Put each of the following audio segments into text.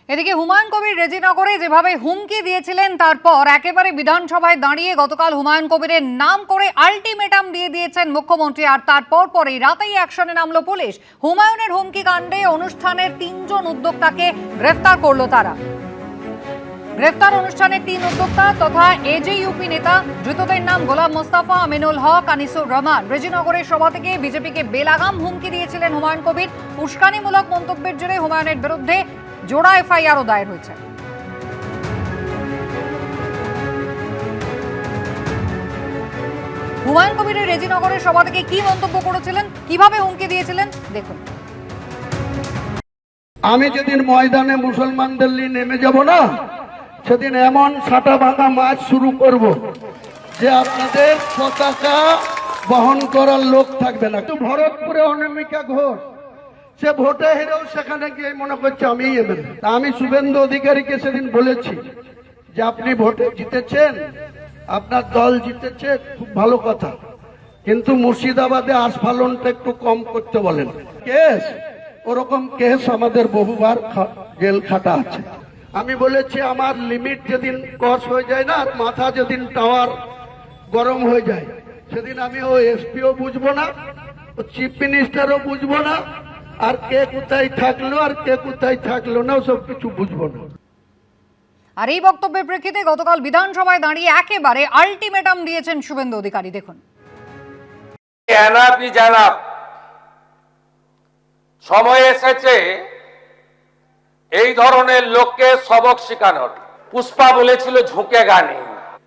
এদিকে হুমায়ুন কবির রেজিনগরে যেভাবে হুমকি দিয়েছিলেন তারপর একেবারে বিধানসভায় দাঁড়িয়ে গতকাল হুমায়ুন কবিরের নাম করে আলটিমেটাম দিয়ে দিয়েছেন মুখ্যমন্ত্রী। আর তারপর পরেই রাতেই অ্যাকশনে নামলো পুলিশ। হুমায়ুনের হুমকি কাণ্ডে অনুষ্ঠানের 3 জন উদ্যোক্তাকে গ্রেফতার করলো তারা। গ্রেফতার অনুষ্ঠানের 3 উদ্যোক্তা তথা এজেইউপি নেতা। ধৃতদের নাম গোলাম মোস্তফা, আমিনুল হক, আনিসুর রহমান। রেজিনগরের সভা থেকে বিজেপিকে বেলাগাম হুমকি দিয়েছিলেন হুমায়ুন কবির। উস্কানিমূলক মন্তব্যের জেরে হুমায়ুনের বিরুদ্ধে জোড়া এফআইআরও দায়ের হয়েছে। হুমায়ুন কবিরের রেজিনগরের সভা থেকে কি মন্তব্য করেছিলেন, কিভাবে হুমকি দিয়েছিলেন দেখুন। আমি যেদিন ময়দানে মুসলমানদের নিয়ে নেমে যাব না, সেদিন এমন সাটা ভাঙা মাছ শুরু করব যে আপনাদের পতাকা বহন করার লোক থাকবে না। ভরতপুরে অনামিকা ঘোষ সে ভোটে হেরেও সেখানে গিয়ে মনে করছে আমি এমএলএ। আমি শুভেন্দু অধিকারীকে সেদিন বলেছি যে আপনি ভোটে জিতেছেন, আপনার দল জিতেছে, খুব ভালো কথা, কিন্তু মুর্শিদাবাদে আস্ফালনটা একটু কম করতে বলেন। কেস ওরকম কেস আমাদের বহুবার জেল খাটা আছে। আমি বলেছি আমার লিমিট যেদিন ক্রস হয়ে যায় না, আর মাথা যেদিন টাওয়ার গরম হয়ে যায়, সেদিন আমি ও এসপিও বুঝবো না, ও চিফ মিনিস্টারও বুঝবো না, আর কে কোথায় থাকলো আর কে কোথায় থাকলো না সব কিছু বুঝবো না। আর এই বক্তব্যের প্রেক্ষিতে গতকাল বিধানসভায় দাঁড়িয়ে একেবারে আলটিমেটাম দিয়েছেন শুভেন্দু অধিকারী। দেখুন। সময় এসেছে এই ধরনের লোককে সবক শেখানোর। পুষ্পা বলেছিল ঝুঁকে গানে,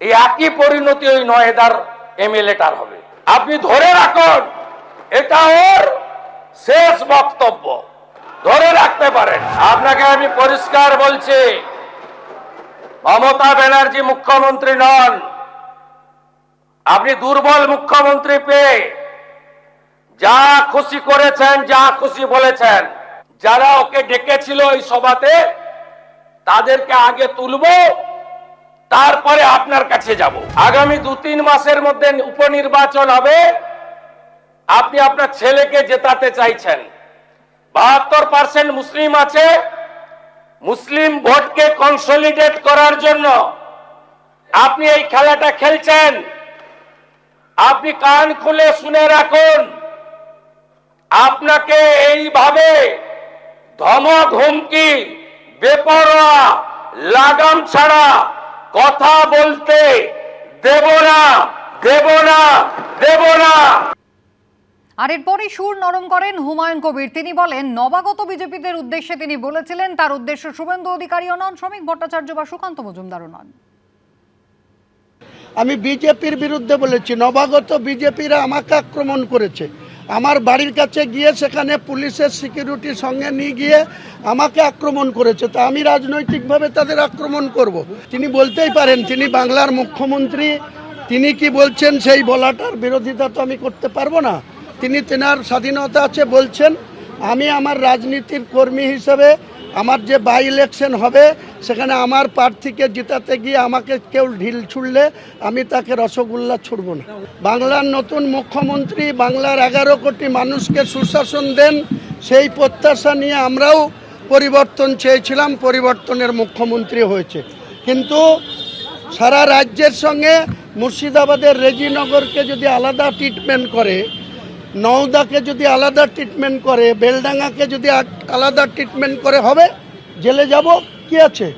এই একই পরিণতি ওই নয়দার এমএলএটার হবে। আপনি ধরে রাখুন, এটা ওর শেষ বক্তব্য, ধরে রাখতে পারেন। আপনাকে আমি পরিষ্কার বলছি, মমতা ব্যানার্জি মুখ্যমন্ত্রী নন। আপনি দুর্বল মুখ্যমন্ত্রী পেয়ে যা খুশি করেছেন, যা খুশি বলেছেন। যারা ওকে ডেকেছিল ওই সভাতে তাদেরকে আগে তুলবো, তারপরে আপনার কাছে যাব। আগামী 2-3 মাসের মধ্যে উপনির্বাচন হবে। আপনি আপনার ছেলেকে জেতাতে চাইছেন। 72% মুসলিম আছে। মুসলিম ভোটকে কনসলিডেট করার জন্য আপনি এই খেলাটা খেলছেন। আপনি কান খুলে শুনে রাখুন, আপনাকে এইভাবে ধমক হুমকি, বেপরোয়া, লাগাম ছাড়া কথা বলতে দেব না, দেব না, দেব না। আর এরপরই সুর নরম করেন হুমায়ুন কবির। তিনি বলেন, নবাগত বিজেপিদের উদ্দেশ্যে তিনি বলেছিলেন তার উদ্দেশ্য শুভেন্দু অধিকারীও নন, শ্রমিক ভট্টাচার্য বা সুকান্ত মজুমদারও নন। আমি বিজেপির বিরুদ্ধে বলেছি, নবাগত বিজেপিরা আমাকে আক্রমণ করেছে। আমার বাড়ির কাছে গিয়ে সেখানে পুলিশের সিকিউরিটির সঙ্গে নিয়ে গিয়ে আমাকে আক্রমণ করেছে। তা আমি রাজনৈতিকভাবে তাদের আক্রমণ করব? তিনি বলতেই পারেন, তিনি বাংলার মুখ্যমন্ত্রী, তিনি কি বলছেন সেই বলাটার বিরোধিতা তো আমি করতে পারবো না। তিনি তেনার স্বাধীনতা আছে বলছেন। আমি আমার রাজনীতির কর্মী হিসেবে আমার যে বাই ইলেকশন হবে সেখানে আমার প্রার্থীকে জেতাতে গিয়ে আমাকে কেউ ঢিল ছুড়লে আমি তাকে রসগোল্লা ছুড়ব না। বাংলার নতুন মুখ্যমন্ত্রী বাংলার 11 কোটি মানুষকে সুশাসন দেন, সেই প্রত্যাশা নিয়ে আমরাও পরিবর্তন চেয়েছিলাম, পরিবর্তনের মুখ্যমন্ত্রী হয়েছে। কিন্তু সারা রাজ্যের সঙ্গে মুর্শিদাবাদের রেজিনগরকে যদি আলাদা ট্রিটমেন্ট করে, নওদাকে যদি আলাদা ট্রিটমেন্ট করে, বেলডাঙ্গাকে যদি আলাদা ট্রিটমেন্ট করে, হবে জেলে যাব, কি আছে?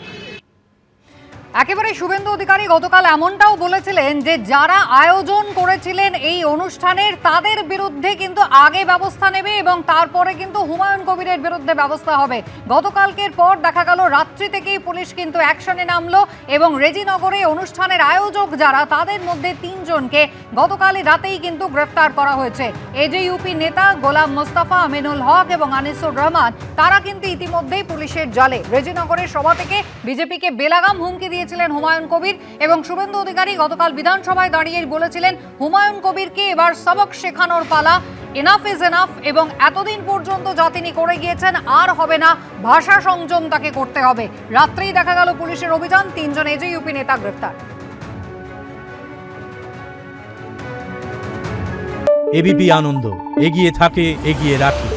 একেবারে শুভেন্দু অধিকারী গতকাল এমনটাও বলেছিলেন যে যারা আয়োজন করেছিলেন এই অনুষ্ঠানের তাদের বিরুদ্ধে কিন্তু আগে ব্যবস্থা নেবে এবং তারপরে কিন্তু হুমায়ুন কবিরের বিরুদ্ধে ব্যবস্থা হবে। গতকালকের পর দেখা গেল রাত্রি থেকেই পুলিশ কিন্তু অ্যাকশনে নামলো এবং রেজিনগরে অনুষ্ঠানের আয়োজক যারা তাদের মধ্যে 3 জনকে গতকালই রাতেই কিন্তু গ্রেফতার করা হয়েছে। এজেইউপি নেতা গোলাম মোস্তফা, আমিনুল হক এবং আনিসুর রহমান তারা কিন্তু ইতিমধ্যেই পুলিশের জালে। রেজিনগরের সভা থেকে বিজেপিকে বেলাগাম হুমকি দিয়েছিলেন হুমায়ুন কবির এবং শুভেন্দু অধিকারী গতকাল বিধানসভায় দাঁড়িয়ে বলেছিলেন হুমায়ুন কবিরকে এবার সবক শেখানোর পালা, এনাফ ইজ এনাফ, এবং এতদিন পর্যন্ত যা তিনি করে গিয়েছেন আর হবে না, ভাষা সংযম তাকে করতে হবে। রাত্রেই দেখা গেল পুলিশের অভিযান, 3 জন এজেইউপি নেতা গ্রেফতার। এবিপি আনন্দ, এগিয়ে থাকে, এগিয়ে রাখে।